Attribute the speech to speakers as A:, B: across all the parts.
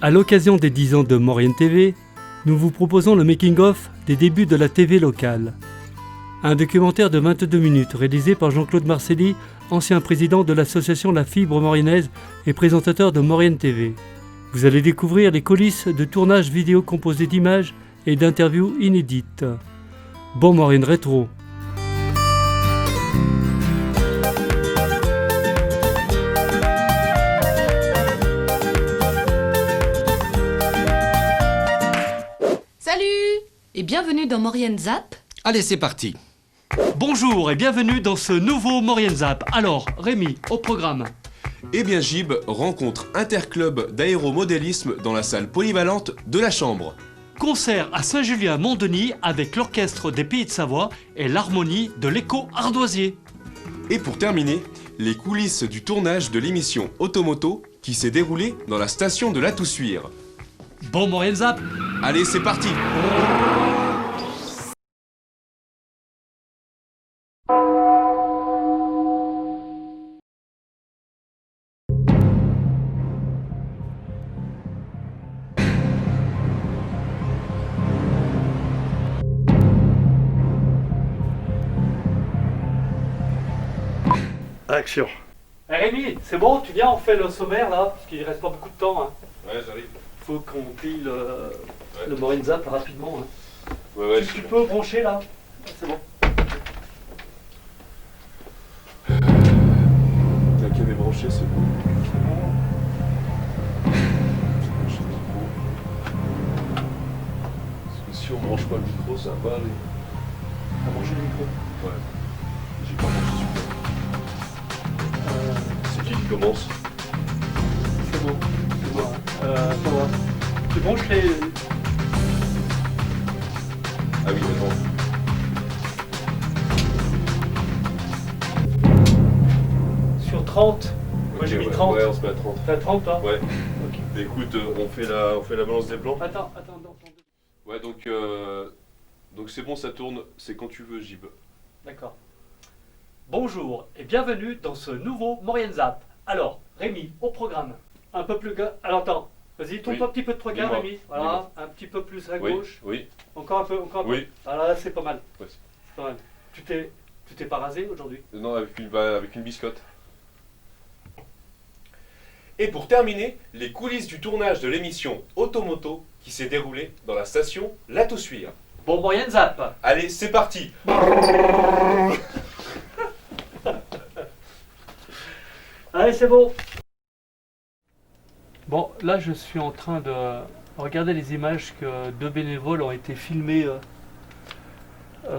A: À l'occasion des 10 ans de Maurienne TV, nous vous proposons le making-of des débuts de la TV locale. Un documentaire de 22 minutes réalisé par Jean-Claude Marcelli, ancien président de l'association La Fibre Mauriennaise et présentateur de Maurienne TV. Vous allez découvrir les coulisses de tournages vidéo composés d'images et d'interviews inédites. Bon Maurienne Rétro!
B: Salut et bienvenue dans Maurienne Zap.
C: Allez, c'est parti.
A: Bonjour et bienvenue dans ce nouveau Maurienne Zap. Alors, Rémi, au programme.
D: Eh bien Gib rencontre interclub d'aéromodélisme dans la salle polyvalente de la Chambre.
A: Concert à Saint-Julien-Mont-Denis avec l'orchestre des Pays de Savoie et l'harmonie de l'écho ardoisier.
D: Et pour terminer, les coulisses du tournage de l'émission Automoto qui s'est déroulée dans la station de La Toussuire.
A: Bon Maurienne Zap.
D: Allez, c'est parti.
E: Action.
A: Rémi, c'est bon, tu viens, on fait le sommaire là, parce qu'il ne reste pas beaucoup de temps. Hein.
D: Ouais, j'arrive.
A: Il faut qu'on plie le Maurienne Zap rapidement. Hein.
D: Ouais,
A: Tu peux brancher là. C'est bon.
D: La cam est branchée, c'est bon. Parce que si on branche pas le micro, ça va pas aller.
A: On va brancher le micro.
D: Ouais. J'ai pas branché celui-là. C'est qui commence?
A: C'est bon. Attends, voir. Tu branches les.
D: Ah oui, attends.
A: Sur 30. Moi j'ai mis 30.
D: Ouais, on se met à 30.
A: T'as 30 toi?
D: Ouais.
A: Ok.
D: Écoute, on fait la balance des plans.
A: Attends, non.
D: Ouais, donc c'est bon, ça tourne. C'est quand tu veux, Gib.
A: D'accord. Bonjour et bienvenue dans ce nouveau Maurienne Zap. Alors, Rémi, au programme. Un peu plus... Alors attends, vas-y, tourne
D: Oui.
A: un petit peu de trois quarts,
D: Dis-moi.
A: Rémi. Voilà, un petit peu plus à
D: Oui,
A: gauche.
D: oui,
A: Encore un peu.
D: oui.
A: Voilà, là c'est pas mal.
D: Ouais.
A: C'est pas mal. Tu t'es pas rasé aujourd'hui?
D: Non, avec une biscotte. Et pour terminer, les coulisses du tournage de l'émission Automoto qui s'est déroulée dans la station La Toussuire.
A: Bon, Maurienne Zap.
D: Allez, c'est parti.
A: Allez, c'est bon. Bon, là je suis en train de regarder les images que deux bénévoles ont été filmés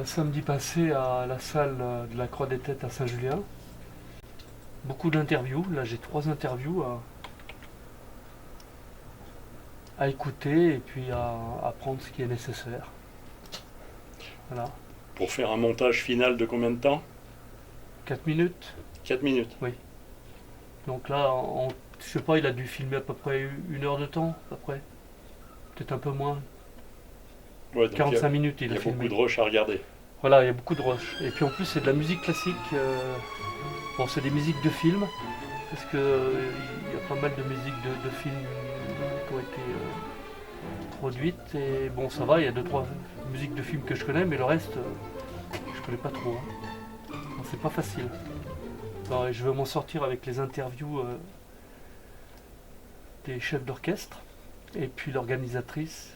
A: samedi passé à la salle de la Croix des Têtes à Saint-Julien. Beaucoup d'interviews. Là j'ai 3 interviews à écouter et puis à prendre ce qui est nécessaire. Voilà.
E: Pour faire un montage final de combien de temps?
A: 4 minutes.
E: 4 minutes.
A: Donc là, je sais pas, il a dû filmer à peu près 1 heure de temps, à peu près. Peut-être un peu moins.
E: Ouais, donc
A: 45 minutes il
E: il y
A: a
E: a
A: filmé.
E: beaucoup de rush à regarder.
A: Voilà, il y a beaucoup de rush. Et puis en plus, c'est de la musique classique. Bon, c'est des musiques de films, parce que il y a pas mal de musiques de films qui ont été produites. Et bon, ça va, il y a 2-3 musiques de films que je connais, mais le reste, je connais pas trop. Hein. Non, c'est pas facile. Alors, je vais m'en sortir avec les interviews des chefs d'orchestre, et puis l'organisatrice,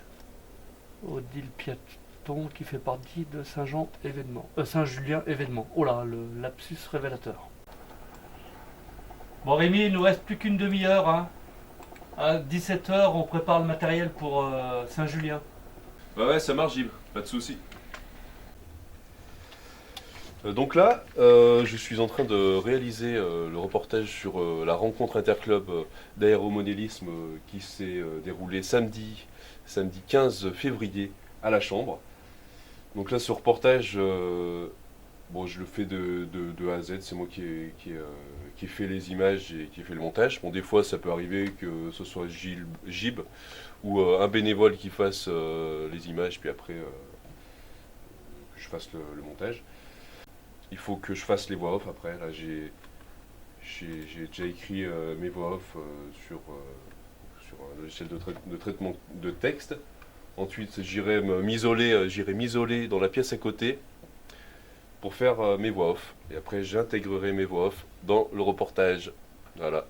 A: Odile Piaton, qui fait partie de Saint-Julien événement. Oh là, le lapsus révélateur. Bon Rémi, il nous reste plus qu'une demi-heure. Hein. À 17h, on prépare le matériel pour Saint-Julien.
D: Ouais, ça marche, Gib. Pas de souci. Donc là, je suis en train de réaliser le reportage sur la rencontre interclub d'aéromodélisme qui s'est déroulée samedi 15 février à la Chambre. Donc là, ce reportage, bon, je le fais de A à Z, c'est moi qui ai fait les images et qui ai fait le montage. Bon, des fois, ça peut arriver que ce soit Gib ou un bénévole qui fasse les images, puis après, que je fasse le montage. Il faut que je fasse les voix off après. Là, J'ai déjà écrit mes voix off sur un logiciel de traitement de texte. Ensuite, j'irai m'isoler dans la pièce à côté pour faire mes voix off. Et après, j'intégrerai mes voix off dans le reportage. Voilà.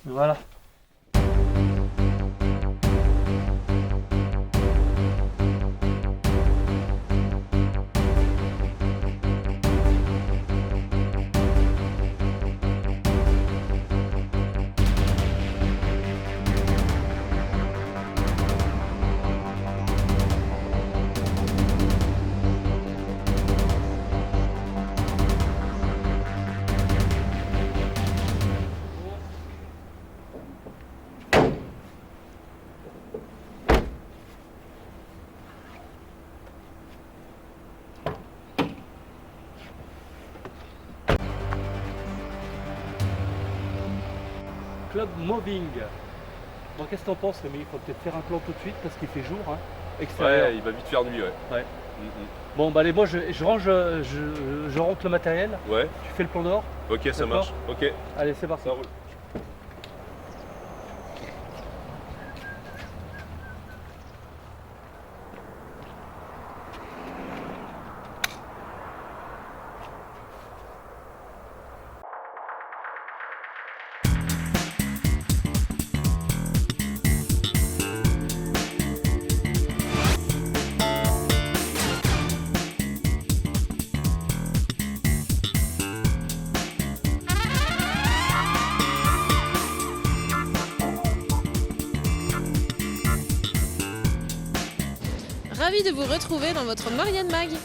A: Voilà. Club Moving. Bon, qu'est-ce que t'en penses, Rémi? Il faut peut-être faire un plan tout de suite parce qu'il fait jour, hein, extérieur.
D: Ouais, il va vite faire nuit, ouais.
A: Ouais. Bon, bah allez, moi je range, je rentre le matériel.
D: Ouais.
A: Tu fais le plan d'or.
D: Ok, ça marche. Ok.
A: Allez, c'est parti.
D: Ça roule.
C: Ravi de vous retrouver dans votre Marianne Mag.
A: Je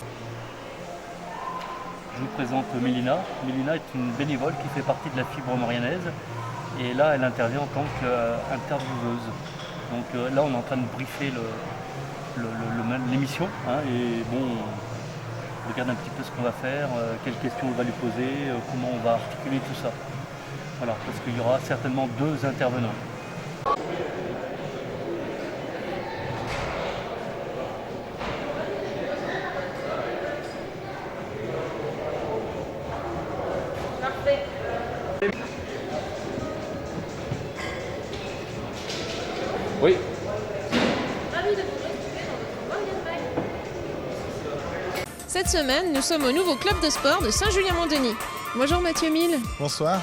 A: vous présente Mélina. Mélina est une bénévole qui fait partie de la fibre marianaise. Et là, elle intervient en tant qu'intervieweuse. Donc là, on est en train de briefer l'émission. Hein, et bon, on regarde un petit peu ce qu'on va faire, quelles questions on va lui poser, comment on va articuler tout ça. Voilà, parce qu'il y aura certainement 2 intervenants. Oui.
C: Ravi de vous retrouver dans votre Marianne Mag. Cette semaine, nous sommes au nouveau club de sport de Saint-Julien-Mont-Denis. Bonjour Mathieu Mille.
F: Bonsoir.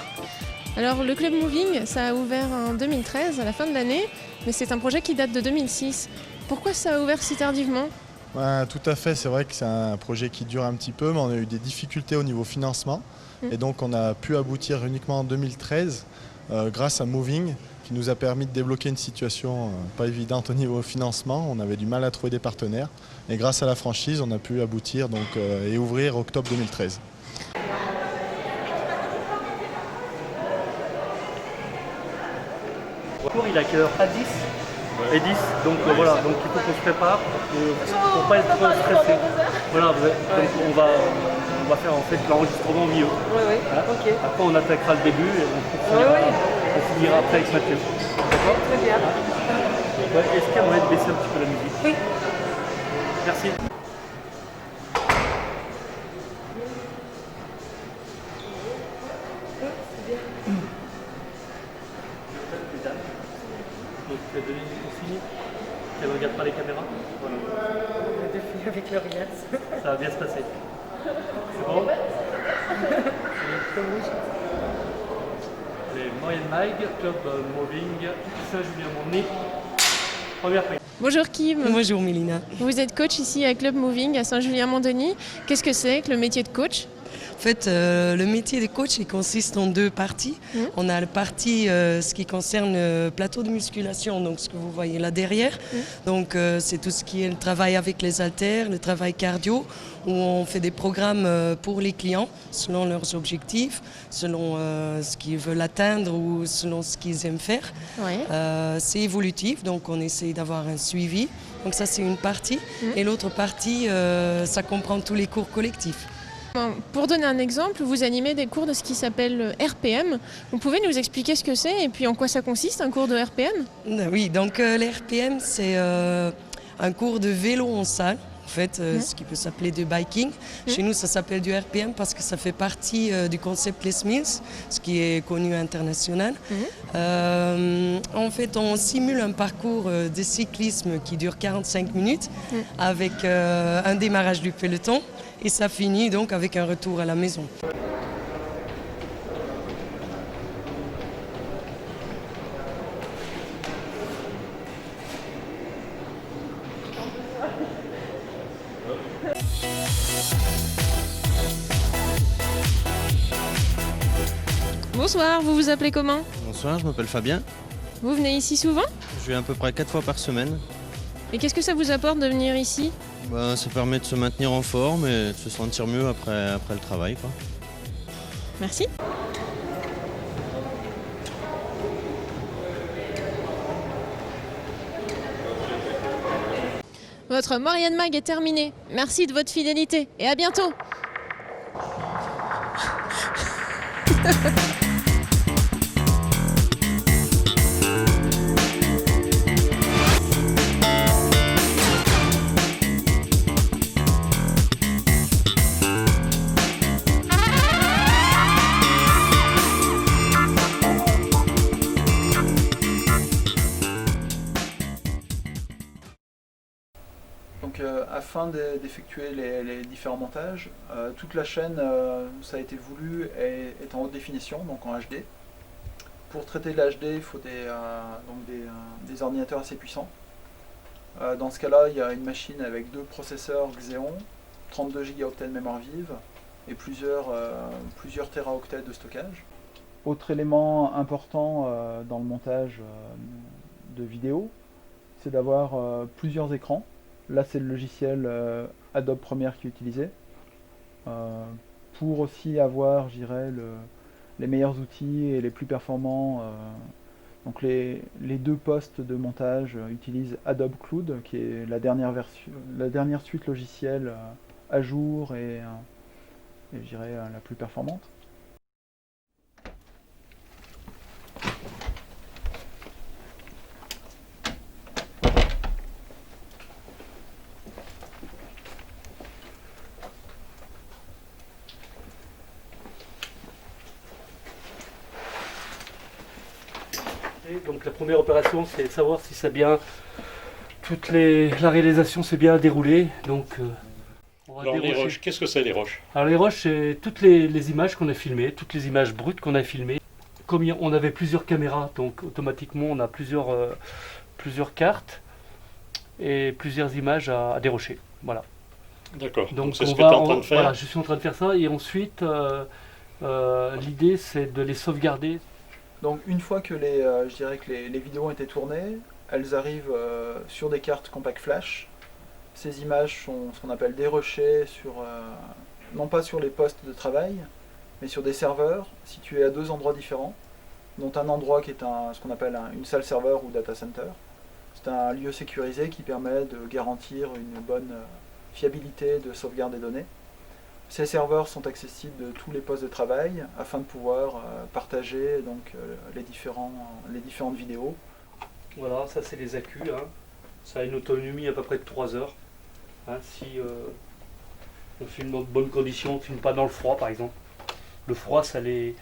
C: Alors le club Moving, ça a ouvert en 2013, à la fin de l'année, mais c'est un projet qui date de 2006. Pourquoi ça a ouvert si tardivement ?
F: Ouais, tout à fait, c'est vrai que c'est un projet qui dure un petit peu, mais on a eu des difficultés au niveau financement. Et donc on a pu aboutir uniquement en 2013 grâce à Moving, qui nous a permis de débloquer une situation pas évidente au niveau financement. On avait du mal à trouver des partenaires. Et grâce à la franchise, on a pu aboutir et ouvrir octobre 2013.
A: Le cours, il a quelle heure? À 10 et 10, donc voilà, donc il faut qu'on se prépare pour pas être trop stressé. Voilà, donc on va faire en fait l'enregistrement au milieu.
B: Oui, oui,
A: Hein.
B: ok.
A: Après on attaquera le début et on finira après avec Mathieu. D'accord?
B: Très bien.
A: Ouais, est-ce qu'il y a moyen de baisser un petit peu la musique?
B: Oui.
A: Merci. Donc tu as donné une consigne qu'elle ne regarde pas les caméras. Voilà.
B: Avec le rien.
A: Ça va bien se passer. C'est bon? Les Marianne Mag, Club Moving, Saint-Julien-Mont-Denis. Première prise.
C: Bonjour Kim.
G: Bonjour Mélina.
C: Vous êtes coach ici à Club Moving à Saint-Julien-Mont-Denis. Qu'est-ce que c'est que le métier de coach ?
G: En fait, le métier de coach il consiste en 2 parties. On a la partie ce qui concerne le plateau de musculation, donc ce que vous voyez là derrière. Donc c'est tout ce qui est le travail avec les haltères, le travail cardio, où on fait des programmes pour les clients selon leurs objectifs, selon ce qu'ils veulent atteindre ou selon ce qu'ils aiment faire.
C: Ouais.
G: C'est évolutif, donc on essaie d'avoir un suivi. Donc ça c'est une partie. Et l'autre partie, ça comprend tous les cours collectifs.
C: Pour donner un exemple, vous animez des cours de ce qui s'appelle RPM. Vous pouvez nous expliquer ce que c'est et puis en quoi ça consiste, un cours de RPM?
G: Oui, donc l'RPM, c'est un cours de vélo en salle. En fait, ce qui peut s'appeler du biking. Chez nous, ça s'appelle du RPM parce que ça fait partie du concept Les Mills, ce qui est connu international. En fait, on simule un parcours de cyclisme qui dure 45 minutes avec un démarrage du peloton et ça finit donc avec un retour à la maison.
C: Bonsoir, vous vous appelez comment?
H: Bonsoir, je m'appelle Fabien.
C: Vous venez ici souvent?
H: Je viens à peu près 4 fois par semaine.
C: Et qu'est-ce que ça vous apporte de venir ici?
H: Ça permet de se maintenir en forme et de se sentir mieux après le travail, quoi.
C: Merci. Votre Maurienne Mag est terminée. Merci de votre fidélité et à bientôt.
I: Donc afin d'effectuer les différents montages, toute la chaîne, ça a été voulu, est en haute définition, donc en HD. Pour traiter de l'HD, il faut des ordinateurs assez puissants. Dans ce cas-là, il y a une machine avec 2 processeurs Xeon, 32 Go de mémoire vive et plusieurs téraoctets de stockage. Autre élément important dans le montage de vidéo, c'est d'avoir plusieurs écrans. Là, c'est le logiciel Adobe Premiere qui est utilisé. Pour aussi avoir, je dirais, les meilleurs outils et les plus performants. Donc les 2 postes de montage utilisent Adobe Cloud, qui est la dernière suite logicielle à jour et je dirais la plus performante.
A: Donc la première opération, c'est de savoir si c'est bien la réalisation s'est bien déroulée. Donc on va
E: Alors les
A: dérocher.
E: roches, qu'est-ce que c'est les roches?
A: Alors les roches, c'est toutes les images qu'on a filmées, toutes les images brutes qu'on a filmées. Comme on avait plusieurs caméras, donc automatiquement on a plusieurs cartes et plusieurs images à dérocher. Voilà.
E: D'accord, donc c'est
A: on
E: ce que tu es en train de faire.
A: Voilà, je suis en train de faire ça et ensuite l'idée c'est de les sauvegarder.
I: Donc une fois que je dirais que les vidéos ont été tournées, elles arrivent sur des cartes compact flash. Ces images sont ce qu'on appelle dérochées non pas sur les postes de travail, mais sur des serveurs situés à 2 endroits différents, dont un endroit qui est ce qu'on appelle une salle serveur ou data center. C'est un lieu sécurisé qui permet de garantir une bonne fiabilité de sauvegarde des données. Ces serveurs sont accessibles de tous les postes de travail afin de pouvoir partager donc, les différentes vidéos.
A: Voilà, ça c'est les accus. Hein. Ça a une autonomie à peu près de 3 heures. Hein, si on filme dans de bonnes conditions, on ne filme pas dans le froid par exemple. Le froid ça les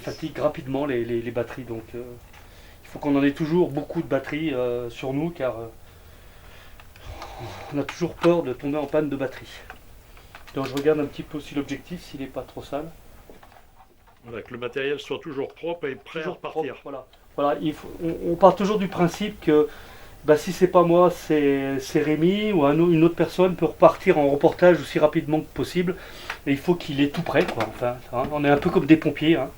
A: fatigue rapidement les batteries. Donc il faut qu'on en ait toujours beaucoup de batteries sur nous car on a toujours peur de tomber en panne de batterie. Donc je regarde un petit peu aussi l'objectif s'il n'est pas trop sale.
E: Voilà, que le matériel soit toujours propre et prêt à repartir.
A: Voilà. On part toujours du principe que si c'est pas moi, c'est Rémi ou une autre personne peut repartir en reportage aussi rapidement que possible. Et il faut qu'il est tout prêt, quoi. Enfin, hein, on est un peu comme des pompiers, hein.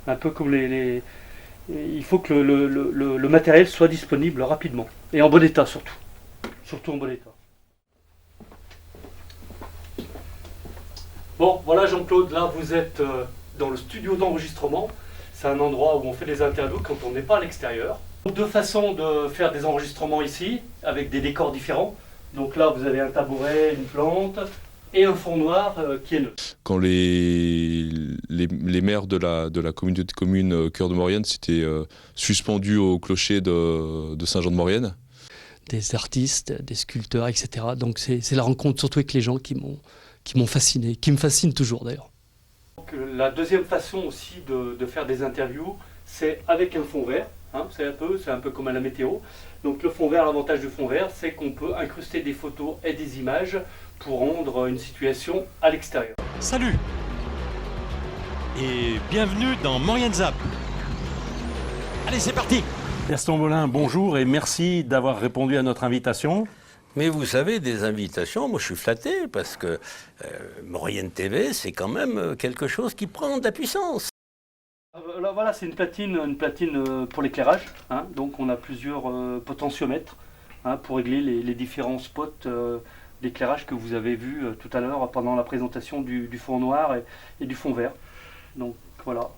A: Un peu comme il faut que le matériel soit disponible rapidement et en bon état surtout. Surtout en bon état. Bon, voilà Jean-Claude, là vous êtes dans le studio d'enregistrement. C'est un endroit où on fait des interviews quand on n'est pas à l'extérieur. 2 façons de faire des enregistrements ici, avec des décors différents. Donc là vous avez un tabouret, une plante et un fond noir qui est neutre.
J: Quand les maires de la communauté de communes Cœur de Maurienne s'étaient suspendus au clocher de Saint-Jean-de-Maurienne.
A: Des artistes, des sculpteurs, etc. Donc c'est la rencontre surtout avec les gens qui m'ont fasciné, qui me fascinent toujours d'ailleurs. La deuxième façon aussi de faire des interviews, c'est avec un fond vert. Hein, c'est un peu comme à la météo. Donc le fond vert, l'avantage du fond vert, c'est qu'on peut incruster des photos et des images pour rendre une situation à l'extérieur.
K: Salut et bienvenue dans Maurienne Zap. Allez, c'est parti.
L: Gaston Molin, bonjour et merci d'avoir répondu à notre invitation.
M: Mais vous savez, des invitations, moi je suis flatté parce que Maurienne TV, c'est quand même quelque chose qui prend de la puissance.
A: Là, voilà, c'est une platine pour l'éclairage. Hein, donc on a plusieurs potentiomètres hein, pour régler les différents spots d'éclairage que vous avez vus tout à l'heure pendant la présentation du fond noir et du fond vert. Donc voilà.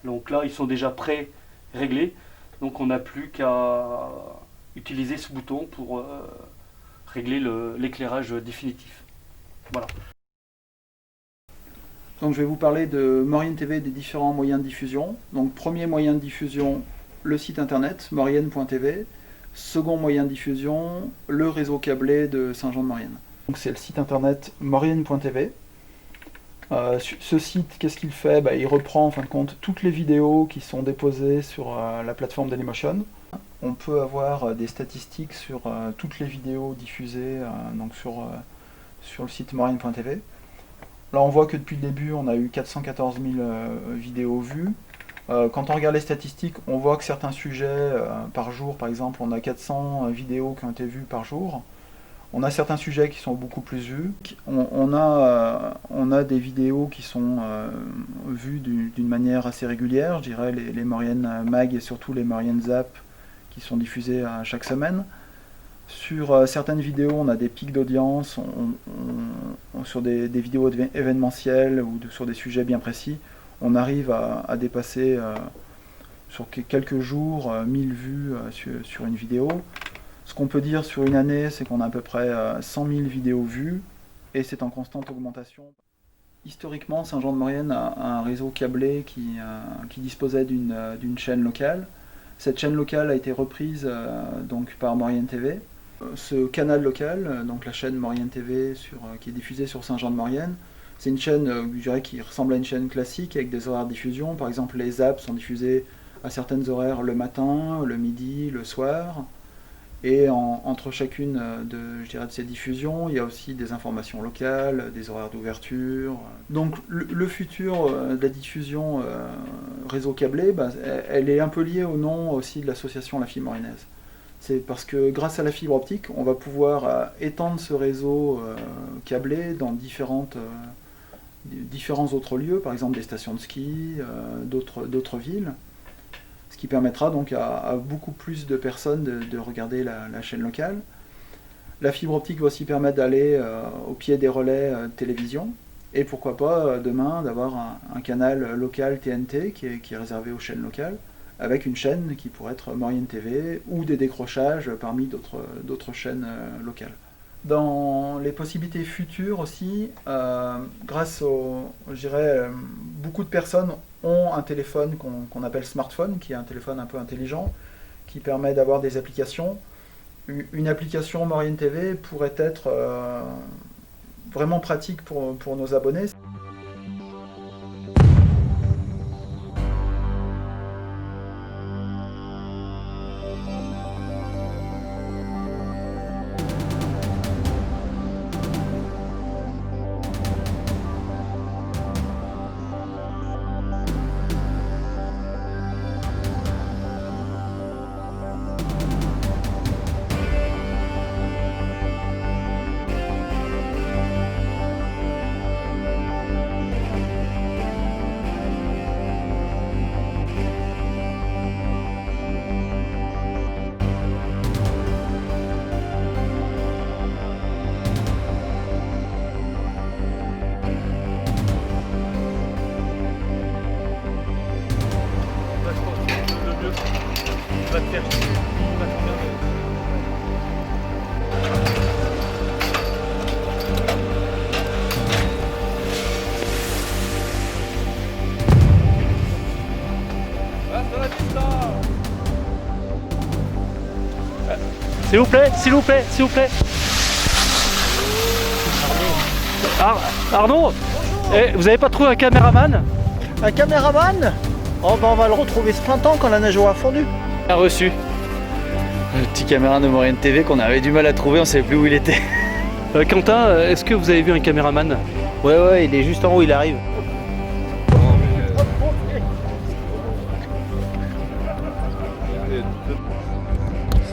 A: Donc là, ils sont déjà pré-réglés. Donc on n'a plus qu'à utiliser ce bouton pour régler l'éclairage définitif. Voilà.
I: Donc je vais vous parler de Maurienne TV et des différents moyens de diffusion. Donc premier moyen de diffusion, le site internet maurienne.tv. Second moyen de diffusion, le réseau câblé de Saint-Jean-de-Maurienne. Donc c'est le site internet maurienne.tv. Ce site, qu'est-ce qu'il fait? Il reprend en fin de compte toutes les vidéos qui sont déposées sur la plateforme Dailymotion. On peut avoir des statistiques sur toutes les vidéos diffusées donc sur le site maurienne.tv. Là on voit que depuis le début on a eu 414 000 vidéos vues. Quand on regarde les statistiques, on voit que certains sujets par jour, par exemple, on a 400 vidéos qui ont été vues par jour. On a certains sujets qui sont beaucoup plus vus. On a des vidéos qui sont vues d'une manière assez régulière, je dirais les Maurienne Mag et surtout les Maurienne Zap qui sont diffusées chaque semaine. Sur certaines vidéos, on a des pics d'audience, sur des vidéos événementielles ou sur des sujets bien précis, on arrive à dépasser sur quelques jours 1000 vues sur une vidéo. Ce qu'on peut dire sur une année, c'est qu'on a à peu près 100 000 vidéos vues, et c'est en constante augmentation. Historiquement, Saint-Jean-de-Maurienne a un réseau câblé qui disposait d'une chaîne locale. Cette chaîne locale a été reprise donc par Maurienne TV. Ce canal local, donc la chaîne Maurienne TV qui est diffusée sur Saint-Jean-de-Maurienne, c'est une chaîne je dirais, qui ressemble à une chaîne classique avec des horaires de diffusion. Par exemple, les zaps sont diffusés à certaines horaires le matin, le midi, le soir. Et entre chacune de ces diffusions, il y a aussi des informations locales, des horaires d'ouverture. Donc le futur de la diffusion réseau câblé, elle est un peu liée au nom aussi de l'association La Fibre Maurinaise. C'est parce que grâce à la fibre optique, on va pouvoir étendre ce réseau câblé dans différents autres lieux, par exemple des stations de ski, d'autres villes. Ce qui permettra donc à beaucoup plus de personnes de regarder la chaîne locale. La fibre optique va aussi permettre d'aller au pied des relais de télévision, et pourquoi pas demain d'avoir un canal local TNT qui est réservé aux chaînes locales, avec une chaîne qui pourrait être Maurienne TV, ou des décrochages parmi d'autres chaînes locales. Dans les possibilités futures aussi, grâce beaucoup de personnes ont un téléphone qu'on appelle smartphone, qui est un téléphone un peu intelligent, qui permet d'avoir des applications. Une application Maurienne TV pourrait être vraiment pratique pour nos abonnés.
N: S'il vous plaît, s'il vous plaît, s'il vous plaît. Arnaud, vous n'avez pas trouvé un caméraman?
I: Un caméraman? Oh ben on va le retrouver ce printemps quand la neige aura fondu.
O: A reçu. Le petit caméra de Maurienne TV qu'on avait du mal à trouver, on savait plus où il était.
N: Quentin, est-ce que vous avez vu un caméraman?
O: Ouais, il est juste en haut, il arrive.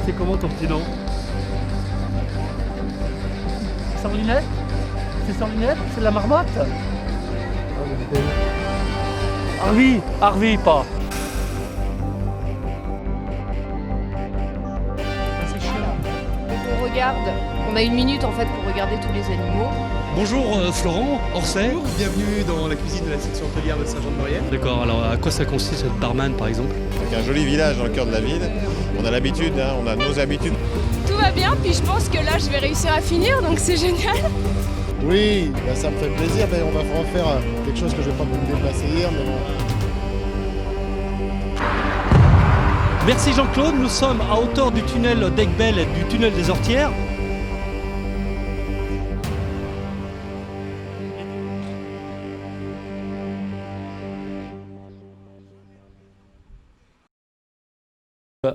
N: C'est comment ton petit nom? Sarlinette? C'est Sarlinette? C'est de la marmotte? Harvey, pas.
B: On regarde, on a 1 minute en fait pour regarder tous les animaux.
A: Bonjour Florent, Orsay.
P: Bienvenue dans la cuisine de la section hôtelière de Saint-Jean-de-Maurienne.
A: D'accord, alors à quoi ça consiste cette barman par exemple?
Q: C'est un joli village dans le cœur de la ville. On a l'habitude, on a nos habitudes.
C: Tout va bien, puis je pense que là je vais réussir à finir, donc c'est génial.
F: Oui, ça me fait plaisir, mais on va refaire quelque chose que je vais pas me déplacer hier. Mais bon.
A: Merci Jean-Claude, nous sommes à hauteur du tunnel d'Aiguebelle et du tunnel des Ortières.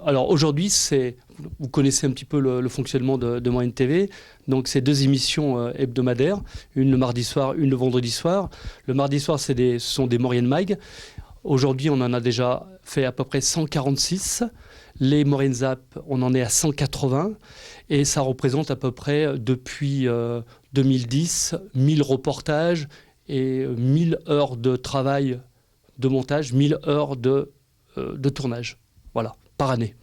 A: Alors aujourd'hui, vous connaissez un petit peu le fonctionnement de Maurienne TV. Donc c'est 2 émissions hebdomadaires, une le mardi soir, une le vendredi soir. Le mardi soir, ce sont des Maurienne Mag. Aujourd'hui, on en a déjà fait à peu près 146. Les Maurienne Zap, on en est à 180. Et ça représente à peu près, depuis 2010, 1000 reportages et 1000 heures de travail de montage, 1000 heures de tournage. Voilà, par année.